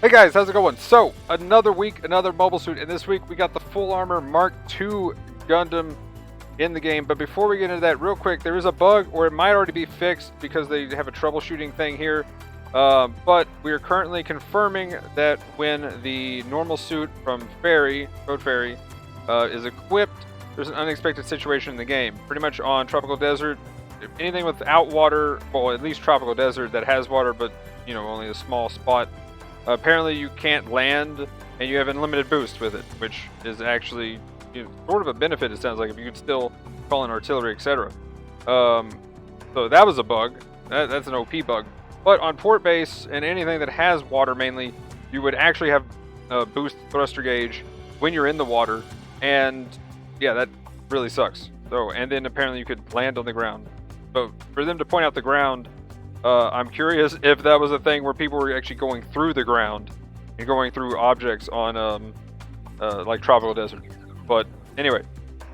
Hey guys, how's it going? So, another week, another mobile suit, and this week we got the full armor Mk-II Gundam in the game. But before we get into that, real quick, there is a bug, or it might already be fixed because they have a troubleshooting thing here. But we are currently confirming that when the normal suit from Road Ferry, is equipped, there's an unexpected situation in the game. Pretty much on Tropical Desert, anything without water, well, at least Tropical Desert that has water, but you know, only a small spot. Apparently you can't land, and you have unlimited boost with it, which is actually sort of a benefit, it sounds like, if you could still call in artillery, etc. So that was a bug. That's an OP bug. But on port base, and anything that has water mainly, you would actually have a boost thruster gauge when you're in the water, and yeah, that really sucks. So, and then apparently you could land on the ground. So for them to point out the ground, I'm curious if that was a thing where people were actually going through the ground and going through objects on like Tropical Desert. But anyway,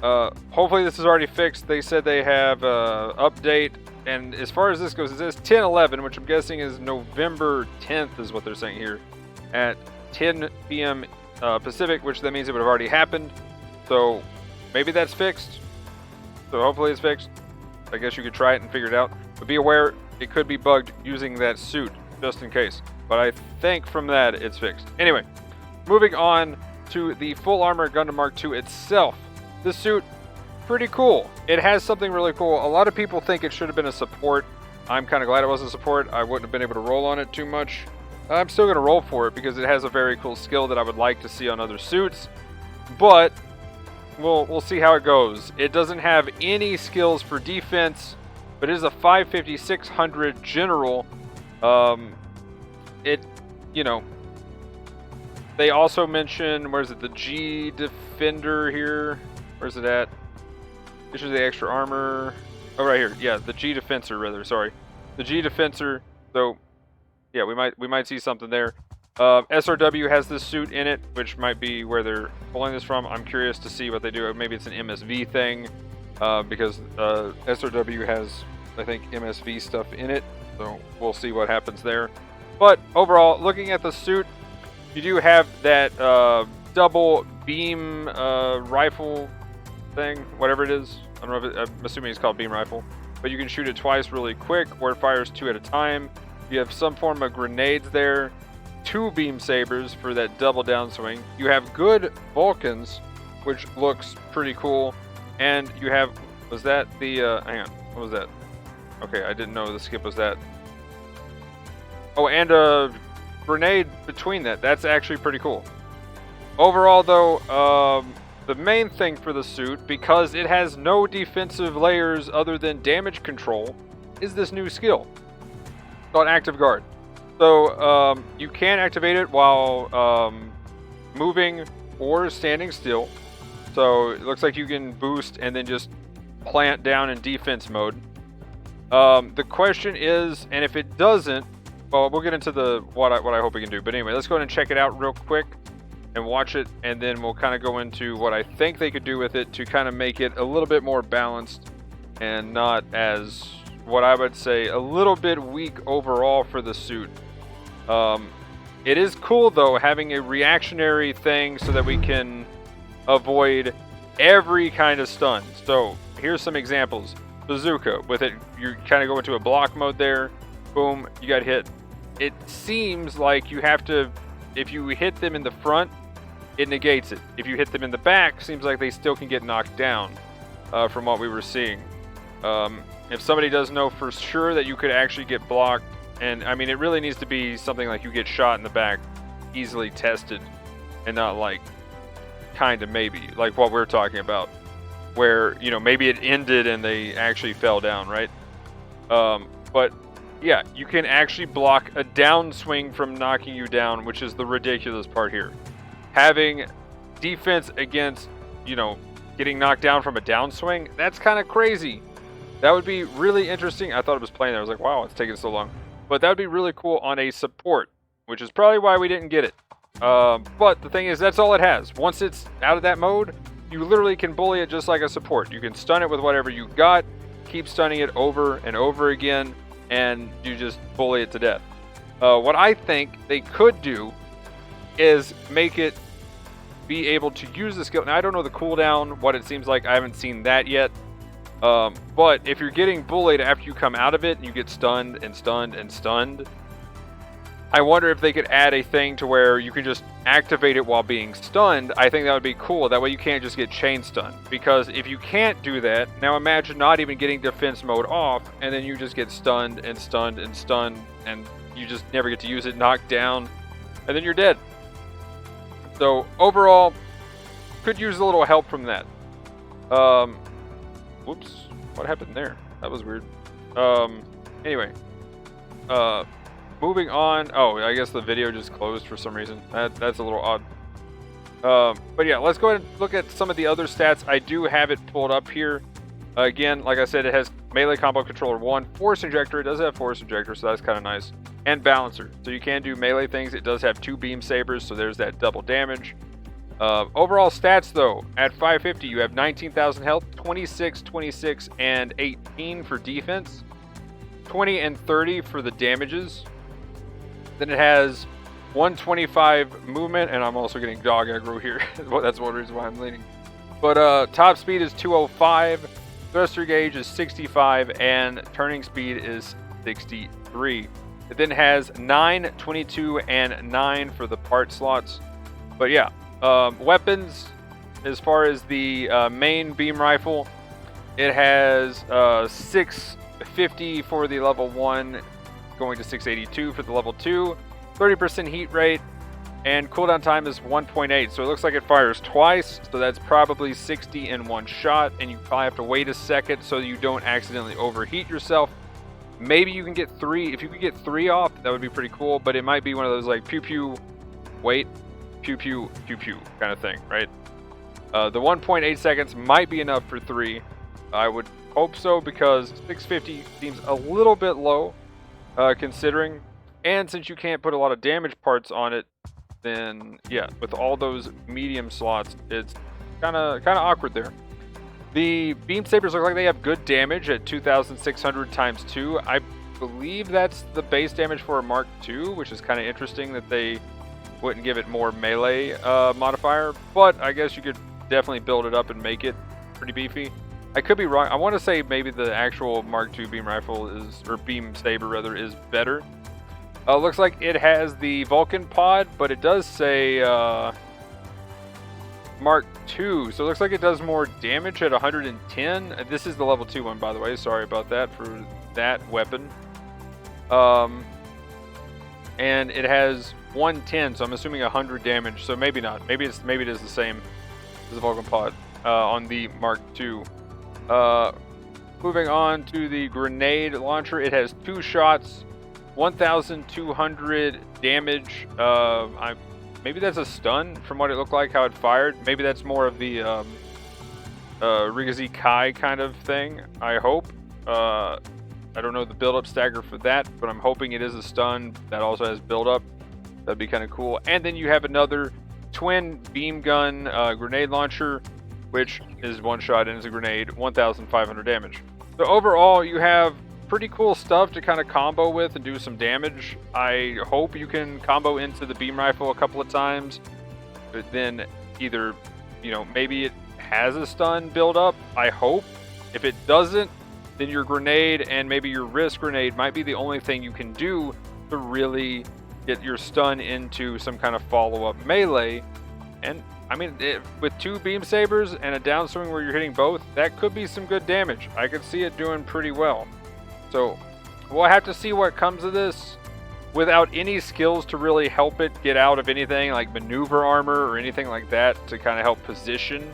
hopefully this is already fixed. They said they have update, and as far as this goes, it says 10/11, which I'm guessing is November 10th is what they're saying here, at 10 p.m. Pacific, which that means it would have already happened. So maybe that's fixed. So hopefully it's fixed. I guess you could try it and figure it out. But be aware, it could be bugged using that suit, just in case. But I think from that, it's fixed. Anyway, moving on to the full armor Gundam Mk-II itself. This suit, pretty cool. It has something really cool. A lot of people think it should have been a support. I'm kind of glad it was a support. I wouldn't have been able to roll on it too much. I'm still going to roll for it because it has a very cool skill that I would like to see on other suits. But we'll see how it goes. It doesn't have any skills for defense, but it is a 550-600 general. They also mention, where's it, the G Defender here? Where's it at? This is the extra armor. Oh, right here. Yeah, the G Defensor, rather. Sorry, the G Defensor. So, yeah, we might see something there. SRW has this suit in it, which might be where they're pulling this from. I'm curious to see what they do. Maybe it's an MSV thing, because SRW has, I think, MSV stuff in it. So we'll see what happens there. But overall, looking at the suit, you do have that double beam rifle thing, whatever it is. I don't know if I'm assuming it's called beam rifle. But you can shoot it twice really quick, or it fires 2 at a time. You have some form of grenades there. 2 beam sabers for that double downswing. You have good Vulcans, which looks pretty cool. And you have, was that the, hang on, what was that? Okay, I didn't know the skip was that. Oh, and a grenade between that. That's actually pretty cool. Overall, though, the main thing for the suit, because it has no defensive layers other than damage control, is this new skill called Active Guard. So, you can activate it while moving or standing still. So, it looks like you can boost and then just plant down in defense mode. The question is, and if it doesn't, well, we'll get into what I hope we can do. But anyway, let's go ahead and check it out real quick and watch it, and then we'll kind of go into what I think they could do with it to kind of make it a little bit more balanced and not as, what I would say, a little bit weak overall for the suit. It is cool, though, having a reactionary thing so that we can avoid every kind of stun. So here's some examples. Bazooka, with it, you kind of go into a block mode there. Boom, you got hit. It seems like you have to, if you hit them in the front, it negates it. If you hit them in the back, seems like they still can get knocked down, from what we were seeing. If somebody does know for sure that you could actually get blocked, and I mean, it really needs to be something like you get shot in the back, easily tested, and not like kind of maybe like what we're talking about, where, you know, maybe it ended and they actually fell down, right? But yeah, you can actually block a downswing from knocking you down, which is the ridiculous part here. Having defense against, you know, getting knocked down from a downswing, that's kind of crazy. That would be really interesting. I thought it was playing there. I was like, wow, it's taking so long. But that would be really cool on a support, which is probably why we didn't get it. But the thing is, that's all it has. Once it's out of that mode, you literally can bully it just like a support. You can stun it with whatever you got, keep stunning it over and over again, and you just bully it to death. What I think they could do is make it be able to use the skill. Now, I don't know the cooldown, what it seems like. I haven't seen that yet. But if you're getting bullied after you come out of it and you get stunned and stunned and stunned, I wonder if they could add a thing to where you can just activate it while being stunned. I think that would be cool. That way you can't just get chain stunned. Because if you can't do that, now imagine not even getting defense mode off, and then you just get stunned and stunned and stunned, and you just never get to use it, knocked down, and then you're dead. So overall, could use a little help from that. Whoops, what happened there? That was weird. Anyway. Moving on. Oh, I guess the video just closed for some reason. That's a little odd. But yeah, let's go ahead and look at some of the other stats. I do have it pulled up here. Again, like I said, it has melee combo controller 1, force injector. It does have force injector, so that's kind of nice. And balancer. So you can do melee things. It does have 2 beam sabers, so there's that double damage. Overall stats, though, at 550, you have 19,000 health, 26, 26, and 18 for defense, 20 and 30 for the damages. Then it has 125 movement, and I'm also getting dog aggro here. That's one reason why I'm leaning. But top speed is 205, thruster gauge is 65, and turning speed is 63. It then has 9, 22, and 9 for the part slots. But yeah, weapons, as far as the main beam rifle, it has 650 for the level 1, going to 682 for the level 2, 30% heat rate, and cooldown time is 1.8. So it looks like it fires twice, so that's probably 60 in one shot, and you probably have to wait a second so you don't accidentally overheat yourself. Maybe you can get 3. If you could get 3 off, that would be pretty cool, but it might be one of those like pew pew, wait, pew pew, pew pew kind of thing, right? The 1.8 seconds might be enough for 3. I would hope so, because 650 seems a little bit low. Considering, and since you can't put a lot of damage parts on it, then yeah, with all those medium slots, it's kind of awkward there. The beam sabers look like they have good damage at 2,600 times 2. I believe that's the base damage for a Mk-II, which is kind of interesting that they wouldn't give it more melee modifier, but I guess you could definitely build it up and make it pretty beefy. I could be wrong. I want to say maybe the actual Mk-II beam rifle is, or beam saber rather, is better. Looks like it has the Vulcan pod, but it does say Mk-II, so it looks like it does more damage at 110. This is the level 2 one, by the way. Sorry about that for that weapon. And it has 110, so I'm assuming 100 damage. So maybe not. Maybe it is the same as the Vulcan pod on the Mk-II. Moving on to the grenade launcher, it has 2 shots, 1,200 damage. Maybe that's a stun from what it looked like, how it fired. Maybe that's more of the Rigazi Kai kind of thing, I hope. I don't know the build-up stagger for that, but I'm hoping it is a stun that also has build-up. That'd be kind of cool. And then you have another twin beam gun grenade launcher, which is 1 shot and is a grenade, 1,500 damage. So overall, you have pretty cool stuff to kind of combo with and do some damage. I hope you can combo into the beam rifle a couple of times, but then either, you know, maybe it has a stun build up. I hope. If it doesn't, then your grenade and maybe your wrist grenade might be the only thing you can do to really get your stun into some kind of follow-up melee. And I mean, with 2 beam sabers and a downswing where you're hitting both, that could be some good damage. I could see it doing pretty well. So we'll have to see what comes of this. Without any skills to really help it get out of anything like maneuver armor or anything like that to kind of help position.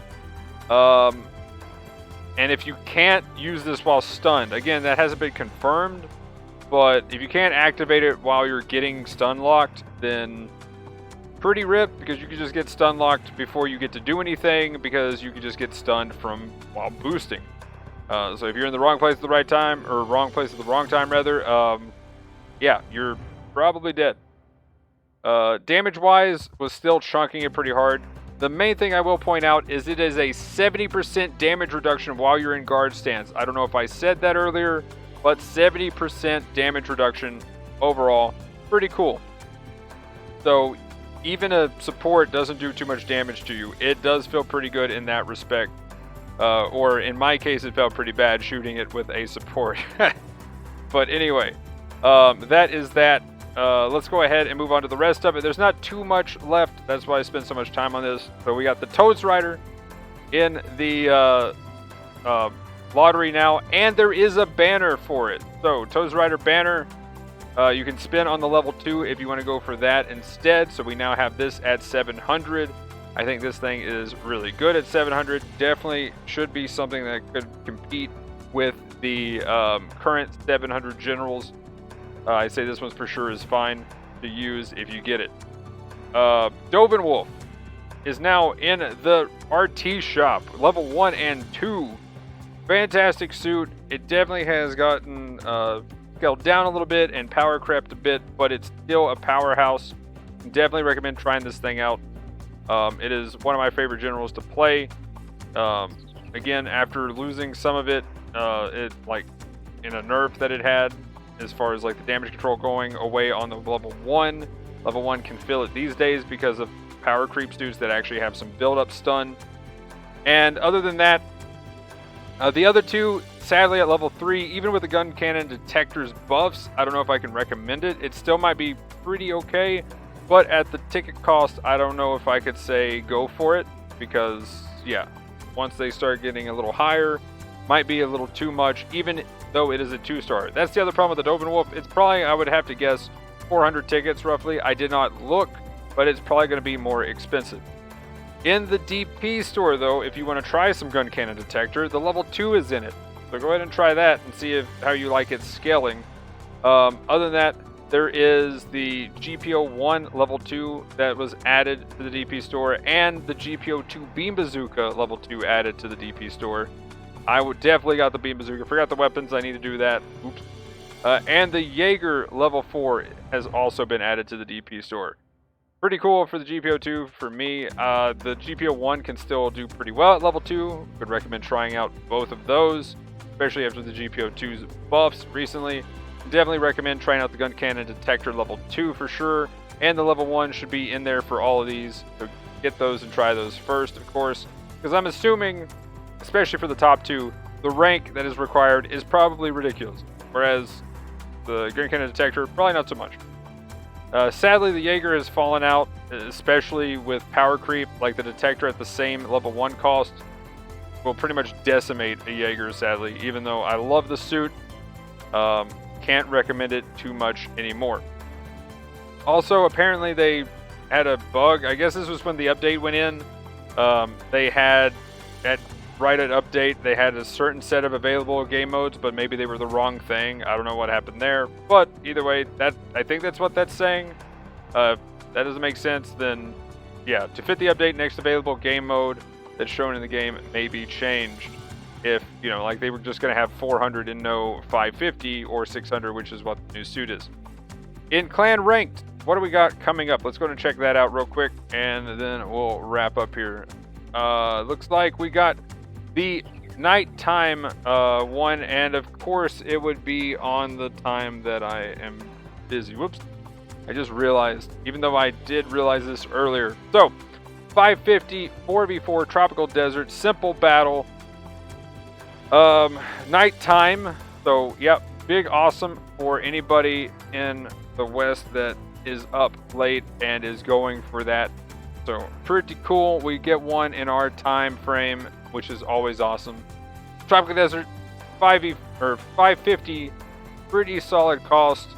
And if you can't use this while stunned, again, that hasn't been confirmed, but if you can't activate it while you're getting stun locked, then pretty ripped, because you could just get stun locked before you get to do anything, because you could just get stunned from while boosting. So if you're in the wrong place at the right time, or wrong place at the wrong time rather, yeah, you're probably dead. Damage wise, was still chunking it pretty hard. The main thing I will point out is it is a 70% damage reduction while you're in guard stance. I don't know if I said that earlier, but 70% damage reduction overall. Pretty cool. So even a support doesn't do too much damage to you. It does feel pretty good in that respect. Or in my case, it felt pretty bad shooting it with a support. But anyway, that is that. Let's go ahead and move on to the rest of it. There's not too much left. That's why I spent so much time on this. So we got the Todesritter in the lottery now, and there is a banner for it. So Todesritter banner, you can spin on the level 2 if you want to go for that instead. So we now have this at 700. I think this thing is really good at 700. Definitely should be something that could compete with the current 700 generals. I say this one for sure is fine to use if you get it. Doven Wolf is now in the RT shop, level 1 and 2. Fantastic suit. It definitely has gotten scaled down a little bit and power crept a bit, but it's still a powerhouse. Definitely recommend trying this thing out. It is one of my favorite generals to play. Again, after losing some of it, like in a nerf that it had, as far as like the damage control going away on the level 1. Level 1 can feel it these days because of power creep suits that actually have some build-up stun. And other than that, the other two, sadly at level 3, even with the Guncannon Detector's buffs, I don't know if I can recommend it. It still might be pretty okay, but at the ticket cost, I don't know if I could say go for it, because, yeah, once they start getting a little higher, might be a little too much, even though it is a 2-star. That's the other problem with the Doven Wolf. It's probably, I would have to guess, 400 tickets roughly. I did not look, but it's probably going to be more expensive. In the DP store, though, if you want to try some Guncannon Detector, the level 2 is in it. So go ahead and try that and see how you like its scaling. Other than that, there is the GPO1 level 2 that was added to the DP store, and the GBO2 Beam Bazooka level 2 added to the DP store. I would definitely got the Beam Bazooka. Forgot the weapons. I need to do that. Oops. And the Jaeger level 4 has also been added to the DP store. Pretty cool for the GBO2 for me. The GBO1 can still do pretty well at level 2. Would recommend trying out both of those, especially after the GBO2's buffs recently. Definitely recommend trying out the Guncannon Detector level 2 for sure. And the level 1 should be in there for all of these. So get those and try those first, of course. Because I'm assuming, especially for the top 2, the rank that is required is probably ridiculous. Whereas the Guncannon Detector, probably not so much. Sadly, the Jaeger has fallen out, especially with power creep. Like the Detector at the same level 1 cost will pretty much decimate a Jaeger, sadly. Even though I love the suit, can't recommend it too much anymore. Also, apparently they had a bug. I guess this was when the update went in. They had, right at update, they had a certain set of available game modes, but maybe they were the wrong thing. I don't know what happened there. But either way, I think that's what that's saying. If that doesn't make sense, then yeah, to fit the update, next available game mode that's shown in the game may be changed. If, you know, like they were just going to have 400 and no 550 or 600, which is what the new suit is. In Clan Ranked, what do we got coming up? Let's go and check that out real quick, and then we'll wrap up here. Looks like we got the nighttime one, and of course it would be on the time that I am busy. Whoops. I just realized, even though I did realize this earlier. So, 550, 4v4, Tropical Desert, Simple Battle. Nighttime. So, yep, big awesome for anybody in the West that is up late and is going for that. So, pretty cool. We get one in our time frame, which is always awesome. Tropical Desert, 550, pretty solid cost.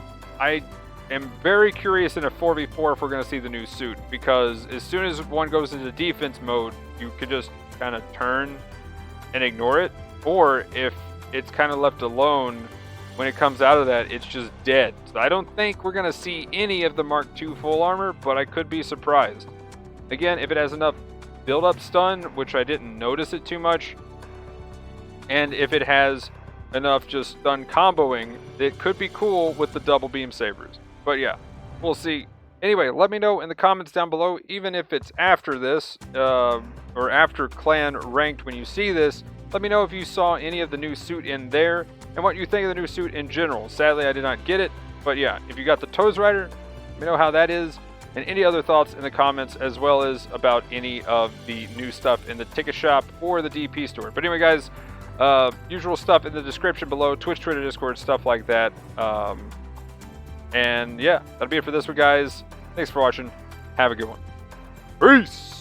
I am very curious in a 4v4 if we're going to see the new suit, because as soon as one goes into defense mode, you could just kind of turn and ignore it. Or if it's kind of left alone, when it comes out of that, it's just dead. So I don't think we're going to see any of the Mk-II full armor, but I could be surprised. Again, if it has enough build-up stun, which I didn't notice it too much, and if it has enough just stun comboing, it could be cool with the double beam sabers. But yeah, we'll see. Anyway, let me know in the comments down below, even if it's after this, or after Clan Ranked when you see this. Let me know if you saw any of the new suit in there, and what you think of the new suit in general. Sadly, I did not get it, but yeah, if you got the Todesritter, let me know how that is. and any other thoughts in the comments, as well as about any of the new stuff in the ticket shop or the DP store. But anyway, guys, usual stuff in the description below, Twitch, Twitter, Discord, stuff like that. And yeah, that'll be it for this one, guys. Thanks for watching. Have a good one. Peace!